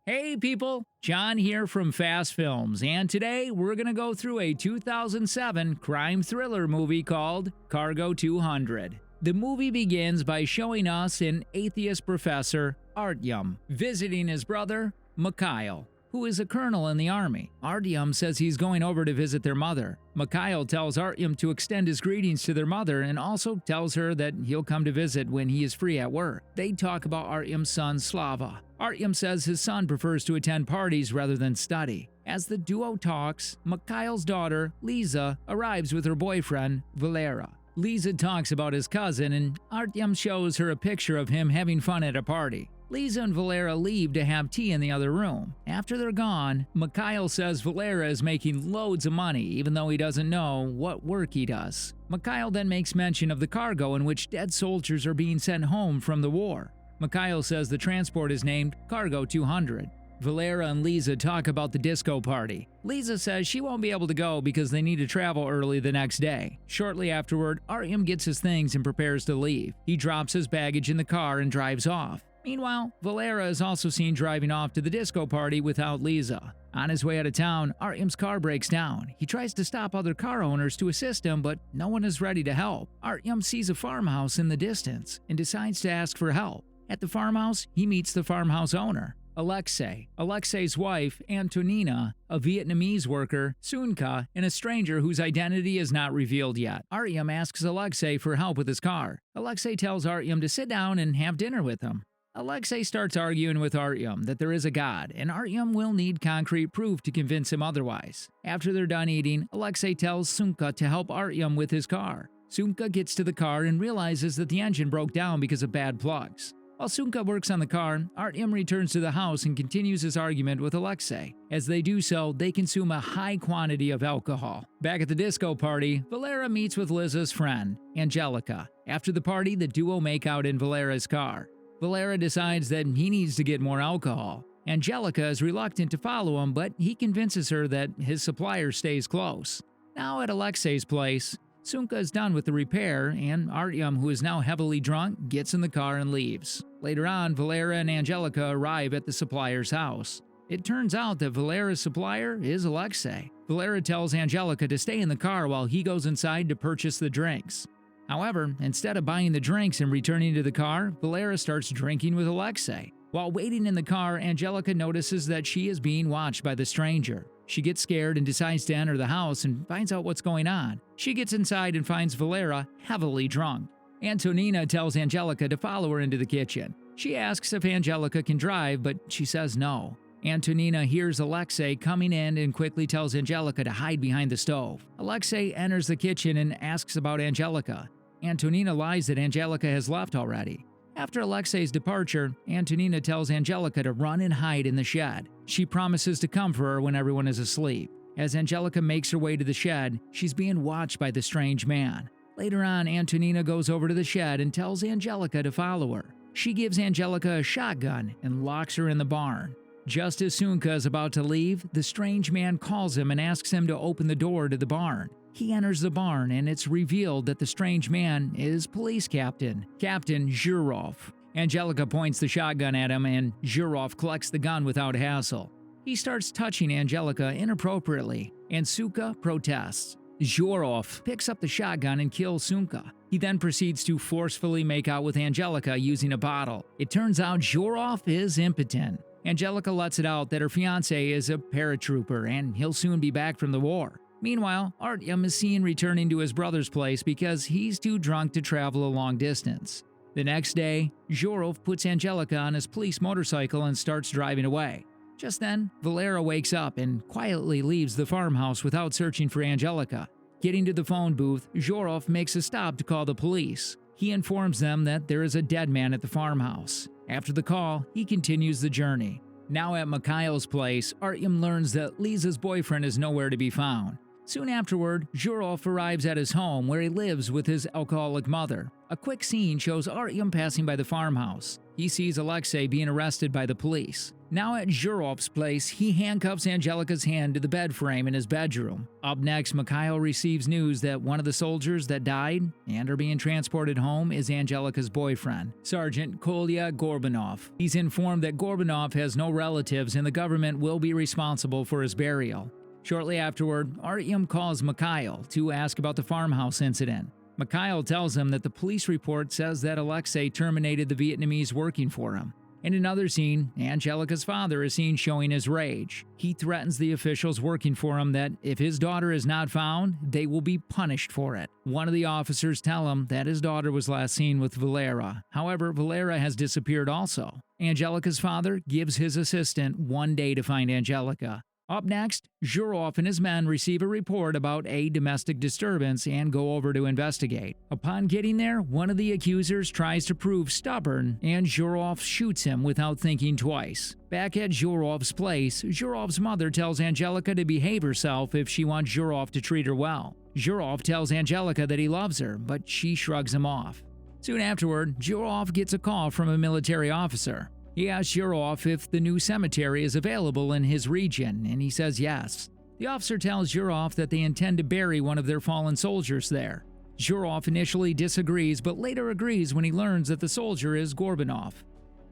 Hey people, John here from Fast Films, and today we're going to go through a 2007 crime thriller movie called Cargo 200. The movie begins by showing us an atheist professor, Artyom, visiting his brother, Mikhail, who is a colonel in the army. Artyom says he's going over to visit their mother. Mikhail tells Artyom to extend his greetings to their mother and also tells her that he'll come to visit when he is free at work. They talk about Artyom's son, Slava. Artyom says his son prefers to attend parties rather than study. As the duo talks, Mikhail's daughter, Lisa, arrives with her boyfriend, Valera. Lisa talks about his cousin, and Artyom shows her a picture of him having fun at a party. Lisa and Valera leave to have tea in the other room. After they're gone, Mikhail says Valera is making loads of money even though he doesn't know what work he does. Mikhail then makes mention of the cargo in which dead soldiers are being sent home from the war. Mikhail says the transport is named Cargo 200. Valera and Lisa talk about the disco party. Lisa says she won't be able to go because they need to travel early the next day. Shortly afterward, Artyom gets his things and prepares to leave. He drops his baggage in the car and drives off. Meanwhile, Valera is also seen driving off to the disco party without Lisa. On his way out of town, Artyom's car breaks down. He tries to stop other car owners to assist him, but no one is ready to help. Artyom sees a farmhouse in the distance and decides to ask for help. At the farmhouse, he meets the farmhouse owner, Alexei. Alexei's wife, Antonina, a Vietnamese worker, Sunka, and a stranger whose identity is not revealed yet. Artyom asks Alexei for help with his car. Alexei tells Artyom to sit down and have dinner with him. Alexei starts arguing with Artyom that there is a god, and Artyom will need concrete proof to convince him otherwise. After they're done eating, Alexei tells Sunka to help Artyom with his car. Sunka gets to the car and realizes that the engine broke down because of bad plugs. While Sunka works on the car, Artyom returns to the house and continues his argument with Alexei. As they do so, they consume a high quantity of alcohol. Back at the disco party, Valera meets with Liza's friend, Angelica. After the party, the duo make out in Valera's car. Valera decides that he needs to get more alcohol. Angelica is reluctant to follow him, but he convinces her that his supplier stays close. Now at Alexei's place, Sunka is done with the repair, and Artyom, who is now heavily drunk, gets in the car and leaves. Later on, Valera and Angelica arrive at the supplier's house. It turns out that Valera's supplier is Alexei. Valera tells Angelica to stay in the car while he goes inside to purchase the drinks. However, instead of buying the drinks and returning to the car, Valera starts drinking with Alexei. While waiting in the car, Angelica notices that she is being watched by the stranger. She gets scared and decides to enter the house and finds out what's going on. She gets inside and finds Valera heavily drunk. Antonina tells Angelica to follow her into the kitchen. She asks if Angelica can drive, but she says no. Antonina hears Alexei coming in and quickly tells Angelica to hide behind the stove. Alexei enters the kitchen and asks about Angelica. Antonina lies that Angelica has left already. After Alexei's departure, Antonina tells Angelica to run and hide in the shed. She promises to come for her when everyone is asleep. As Angelica makes her way to the shed, she's being watched by the strange man. Later on, Antonina goes over to the shed and tells Angelica to follow her. She gives Angelica a shotgun and locks her in the barn. Just as Sunka is about to leave, the strange man calls him and asks him to open the door to the barn. He enters the barn and it's revealed that the strange man is police captain, Captain Zhurov. Angelica points the shotgun at him and Zhurov collects the gun without hassle. He starts touching Angelica inappropriately and Sunka protests. Zhurov picks up the shotgun and kills Sunka. He then proceeds to forcefully make out with Angelica using a bottle. It turns out Zhurov is impotent. Angelica lets it out that her fiancé is a paratrooper and he'll soon be back from the war. Meanwhile, Artyom is seen returning to his brother's place because he's too drunk to travel a long distance. The next day, Zhurov puts Angelica on his police motorcycle and starts driving away. Just then, Valera wakes up and quietly leaves the farmhouse without searching for Angelica. Getting to the phone booth, Zhurov makes a stop to call the police. He informs them that there is a dead man at the farmhouse. After the call, he continues the journey. Now at Mikhail's place, Artyom learns that Lisa's boyfriend is nowhere to be found. Soon afterward, Zhurov arrives at his home where he lives with his alcoholic mother. A quick scene shows Artyom passing by the farmhouse. He sees Alexei being arrested by the police. Now at Zhurov's place, he handcuffs Angelica's hand to the bed frame in his bedroom. Up next, Mikhail receives news that one of the soldiers that died and are being transported home is Angelica's boyfriend, Sergeant Kolya Gorbanov. He's informed that Gorbanov has no relatives and the government will be responsible for his burial. Shortly afterward, Artyom calls Mikhail to ask about the farmhouse incident. Mikhail tells him that the police report says that Alexei terminated the Vietnamese working for him. In another scene, Angelica's father is seen showing his rage. He threatens the officials working for him that if his daughter is not found, they will be punished for it. One of the officers tell him that his daughter was last seen with Valera. However, Valera has disappeared also. Angelica's father gives his assistant 1 day to find Angelica. Up next, Zhurov and his men receive a report about a domestic disturbance and go over to investigate. Upon getting there, one of the accusers tries to prove stubborn, and Zhurov shoots him without thinking twice. Back at Zhurov's place, Zhurov's mother tells Angelica to behave herself if she wants Zhurov to treat her well. Zhurov tells Angelica that he loves her, but she shrugs him off. Soon afterward, Zhurov gets a call from a military officer. He asks Zhurov if the new cemetery is available in his region, and he says yes. The officer tells Zhurov that they intend to bury one of their fallen soldiers there. Zhurov initially disagrees, but later agrees when he learns that the soldier is Gorbanov.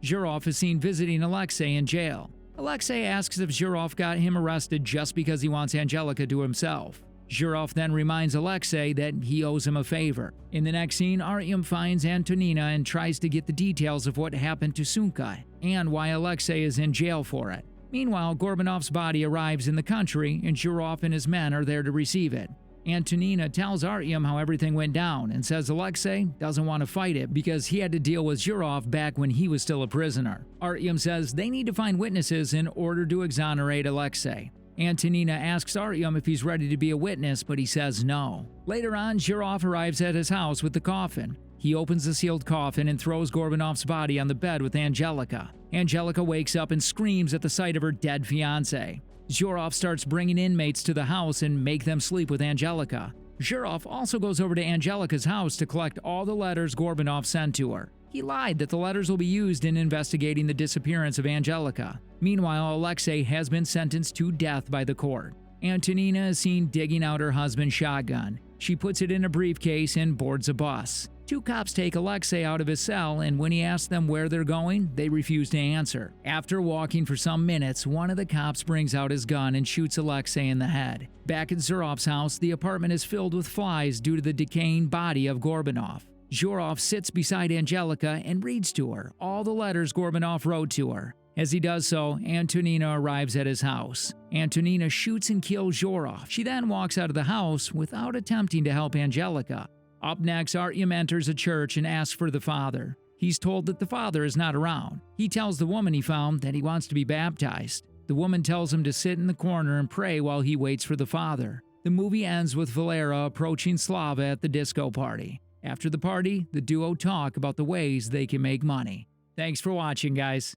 Zhurov is seen visiting Alexei in jail. Alexei asks if Zhurov got him arrested just because he wants Angelica to himself. Zhurov then reminds Alexei that he owes him a favor. In the next scene, Artyom finds Antonina and tries to get the details of what happened to Sunka and why Alexei is in jail for it. Meanwhile, Gorbanov's body arrives in the country and Zhurov and his men are there to receive it. Antonina tells Artyom how everything went down and says Alexei doesn't want to fight it because he had to deal with Zhurov back when he was still a prisoner. Artyom says they need to find witnesses in order to exonerate Alexei. Antonina asks Artyom if he's ready to be a witness, but he says no. Later on, Zhurov arrives at his house with the coffin. He opens the sealed coffin and throws Gorbanov's body on the bed with Angelica. Angelica wakes up and screams at the sight of her dead fiancé. Zhurov starts bringing inmates to the house and make them sleep with Angelica. Zhurov also goes over to Angelica's house to collect all the letters Gorbanov sent to her. He lied that the letters will be used in investigating the disappearance of Angelica. Meanwhile, Alexei has been sentenced to death by the court. Antonina is seen digging out her husband's shotgun. She puts it in a briefcase and boards a bus. Two cops take Alexei out of his cell, and when he asks them where they're going, they refuse to answer. After walking for some minutes, one of the cops brings out his gun and shoots Alexei in the head. Back at Zhurov's house, the apartment is filled with flies due to the decaying body of Gorbanov. Zhurov sits beside Angelica and reads to her all the letters Gorbanov wrote to her. As he does so, Antonina arrives at his house. Antonina shoots and kills Zhurov. She then walks out of the house without attempting to help Angelica. Up next, Artyom enters a church and asks for the father. He's told that the father is not around. He tells the woman he found that he wants to be baptized. The woman tells him to sit in the corner and pray while he waits for the father. The movie ends with Valera approaching Slava at the disco party. After the party, the duo talk about the ways they can make money. Thanks for watching, guys.